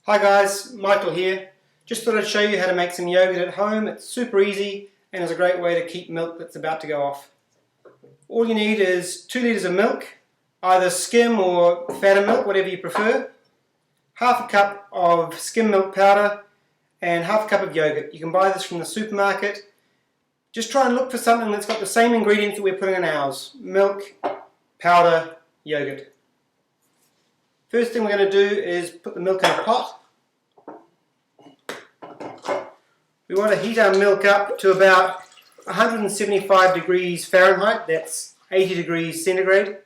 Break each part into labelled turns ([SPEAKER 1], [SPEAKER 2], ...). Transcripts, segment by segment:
[SPEAKER 1] Hi guys, Michael here. Just thought I'd show you how to make some yogurt at home. It's super easy and is a great way to keep milk that's about to go off. All you need is 2 litres of milk, either skim or fatter milk, whatever you prefer, half a cup of skim milk powder and half a cup of yogurt. You can buy this from the supermarket. Just try and look for something that's got the same ingredients that we're putting in ours: milk, powder, yogurt. First thing we're going to do is put the milk in a pot. We want to heat our milk up to about 175 degrees Fahrenheit, that's 80 degrees centigrade.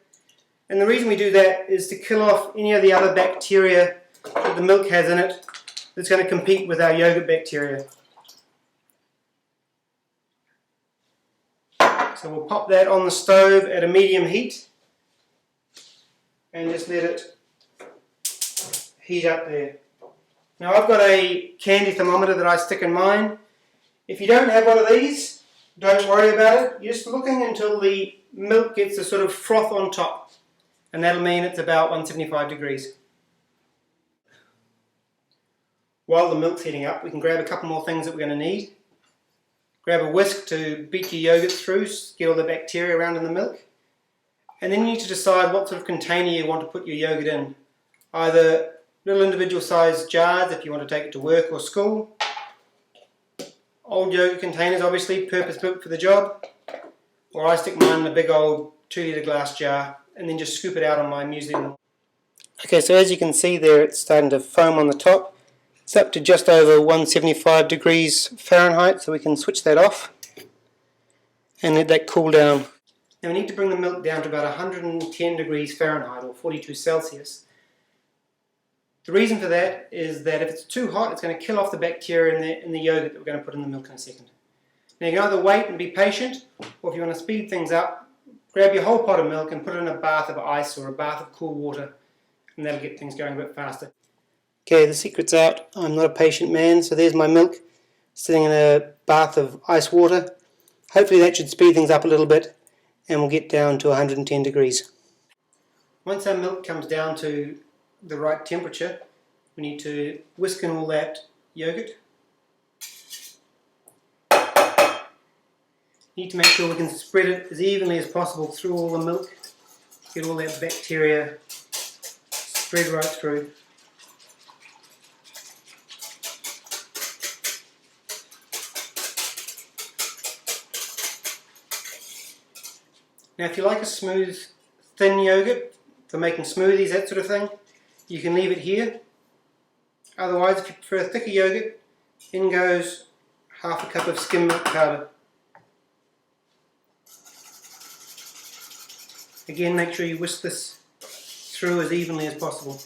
[SPEAKER 1] And the reason we do that is to kill off any of the other bacteria that the milk has in it that's going to compete with our yogurt bacteria. So we'll pop that on the stove at a medium heat and just let it heat up there. Now I've got a candy thermometer that I stick in mine. If you don't have one of these, don't worry about it. You're just looking until the milk gets a sort of froth on top, and that'll mean it's about 175 degrees. While the milk's heating up, we can grab a couple more things that we're going to need. Grab a whisk to beat your yogurt through, get all the bacteria around in the milk. And then you need to decide what sort of container you want to put your yogurt in. Either little individual sized jars if you want to take it to work or school. Old yogurt containers, obviously, purpose built for the job. Or I stick mine in a big old 2 litre glass jar and then just scoop it out on my muesli. Okay, so as you can see there, it's starting to foam on the top. It's up to just over 175 degrees Fahrenheit, so we can switch that off and let that cool down. Now we need to bring the milk down to about 110 degrees Fahrenheit or 42 Celsius. The reason for that is that if it's too hot, it's going to kill off the bacteria in the yogurt that we're going to put in the milk in a second. Now you can either wait and be patient, or if you want to speed things up, grab your whole pot of milk and put it in a bath of ice or a bath of cool water, and that'll get things going a bit faster. Okay, the secret's out. I'm not a patient man, so there's my milk sitting in a bath of ice water. Hopefully that should speed things up a little bit, and we'll get down to 110 degrees. Once our milk comes down to the right temperature, we need to whisk in all that yogurt. Need to make sure we can spread it as evenly as possible through all the milk. Get all that bacteria spread right through. Now if you like a smooth, thin yogurt for making smoothies, that sort of thing, you can leave it here. Otherwise, if you prefer a thicker yogurt, in goes half a cup of skim milk powder. Again, make sure you whisk this through as evenly as possible.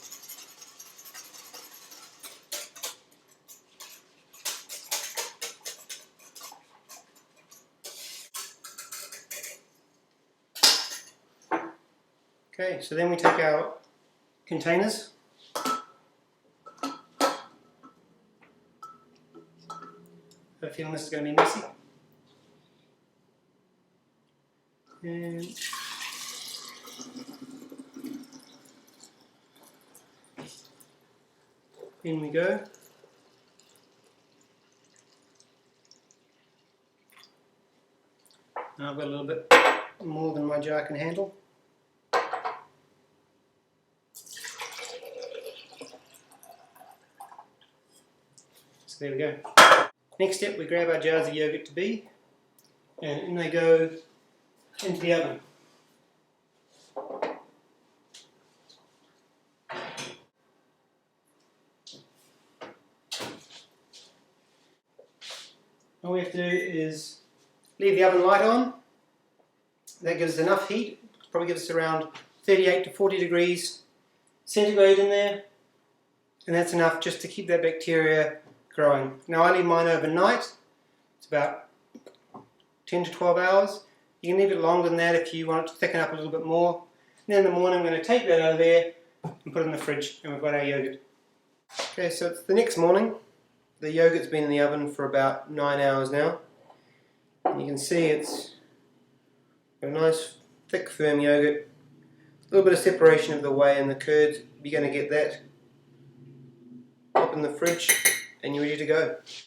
[SPEAKER 1] Okay, so then we take our containers. I have a feeling this is going to be messy. And in we go. Now I've got a little bit more than my jar can handle. So there we go. Next step, we grab our jars of yogurt to be, and in they go into the oven. All we have to do is leave the oven light on. That gives us enough heat, probably gives us around 38 to 40 degrees centigrade in there, and that's enough just to keep that bacteria growing. Now I leave mine overnight. It's about 10 to 12 hours. You can leave it longer than that if you want it to thicken up a little bit more. And then in the morning I'm going to take that out of there and put it in the fridge, and we've got our yogurt. Okay, so it's the next morning. The yogurt's been in the oven for about 9 hours now. And you can see it's got a nice thick firm yogurt. A little bit of separation of the whey and the curds. You're going to get that pop in the fridge, and you're ready to go.